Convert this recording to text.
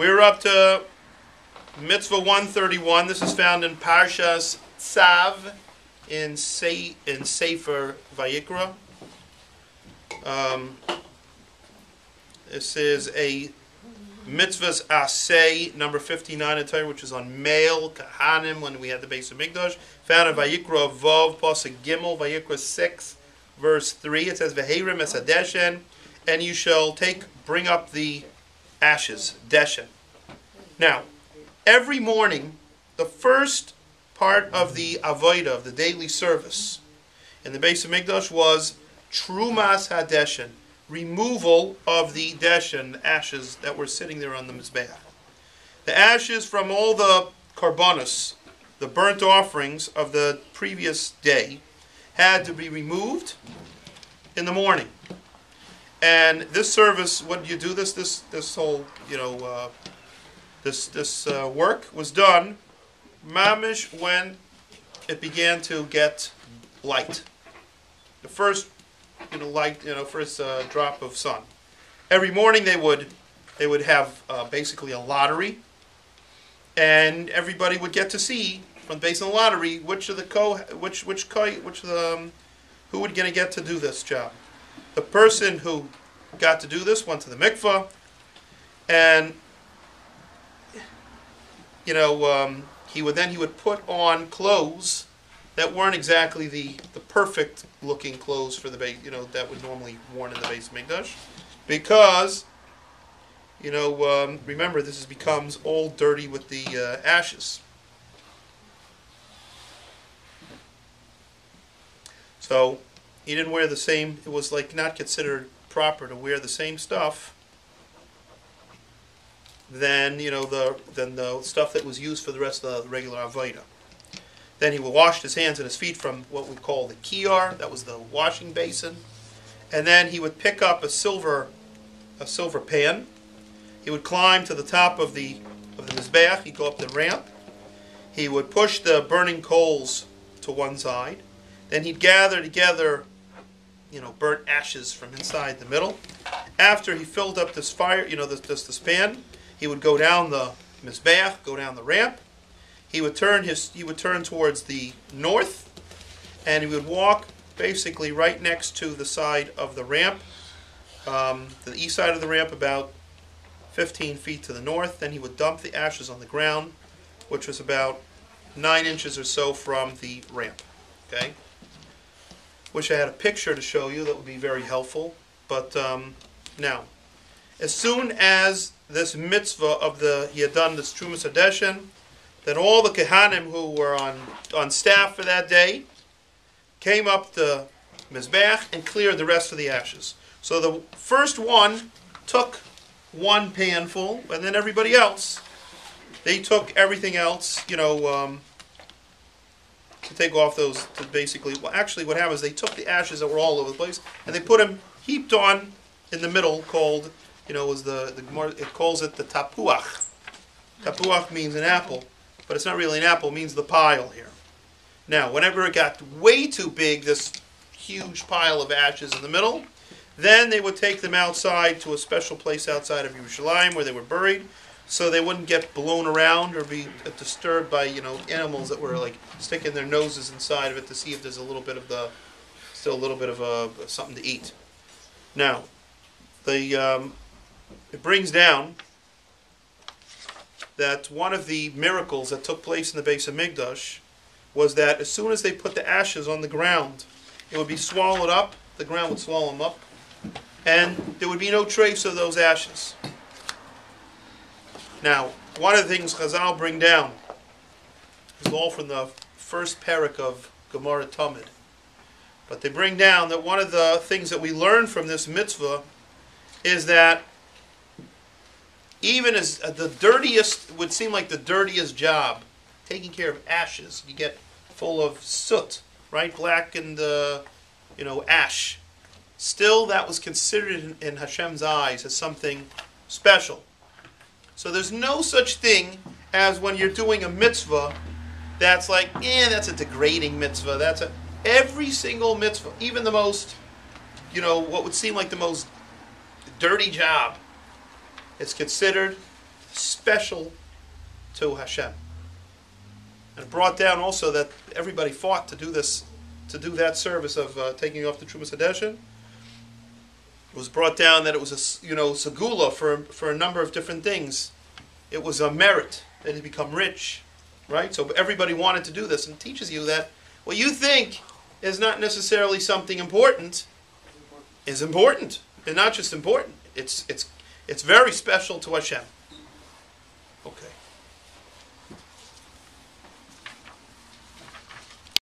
We're up to Mitzvah 131. This is found in Parshas Tzav in Sefer Vayikra. This is a Mitzvah's Aseh, number 59 in Torah, which is on male Kahanim when we had the base of Mikdash. Found in Vayikra Vav, Pasuk Gimel, Vayikra 6, verse 3. It says, V'heirim es hadeshen, and you shall bring up the ashes, deshen. Now, every morning, the first part of the avodah, of the daily service, in the base of Mikdash was Trumas hadeshen, removal of the deshen, the ashes that were sitting there on the Mizbeach. The ashes from all the karbanos, the burnt offerings of the previous day, had to be removed in the morning. And this service, when you do this whole, this work was done, mamish, when it began to get light. The first first drop of sun. Every morning they would have basically a lottery, and everybody would get to see based on the lottery who would going to get to do this job. The person who got to do this went to the mikvah, and he would put on clothes that weren't exactly the perfect looking clothes for the base, that would normally worn in the base of Mikdash, because remember, this becomes all dirty with the ashes. So he didn't wear the same. It was not considered proper to wear the same stuff than the stuff that was used for the rest of the regular avodah. Then he would wash his hands and his feet from what we call the kiyar, that was the washing basin, and then he would pick up a silver pan. He would climb to the top of the mizbeach. He'd go up the ramp. He would push the burning coals to one side. Then he'd gather together, burnt ashes from inside the middle. After he filled up this fire, this pan, he would go down the mizbeach, go down the ramp. He would turn towards the north, and he would walk basically right next to the side of the ramp, the east side of the ramp, about 15 feet to the north. Then he would dump the ashes on the ground, which was about 9 inches or so from the ramp. Okay. Wish I had a picture to show you. That would be very helpful. But now, as soon as this mitzvah he had done this Trumas Hadeshen, then all the Kehanim who were on staff for that day came up the Mizbeach and cleared the rest of the ashes. So the first one took one pan full, and then everybody else, they took everything else, to take off those, to basically, well, actually what happened is they took the ashes that were all over the place, and they put them heaped on in the middle, called, it calls it the tapuach. Tapuach means an apple, but it's not really an apple, it means the pile here. Now, whenever it got way too big, this huge pile of ashes in the middle, then they would take them outside to a special place outside of Yerushalayim where they were buried, so they wouldn't get blown around or be disturbed by animals that were sticking their noses inside of it to see if there's still a little bit of something to eat. Now, it brings down that one of the miracles that took place in the base of Mikdash was that as soon as they put the ashes on the ground, it would be swallowed up, the ground would swallow them up, and there would be no trace of those ashes. Now, one of the things Chazal bring down is all from the first parak of Gemara Tamid. But they bring down that one of the things that we learn from this mitzvah is that even as the dirtiest, would seem like the dirtiest job, taking care of ashes, you get full of soot, right? Blackened, ash. Still, that was considered in Hashem's eyes as something special. So there's no such thing as when you're doing a mitzvah that's that's a degrading mitzvah. Every single mitzvah, even the most, what would seem like the most dirty job, it's considered special to Hashem. And it brought down also that everybody fought to do this, to do that service of taking off the Trumas Hadeshin. It was brought down that it was a segula for a number of different things. It was a merit that he become rich, right? So everybody wanted to do this, and it teaches you that what you think is not necessarily something important is important, and not just important. It's very special to Hashem.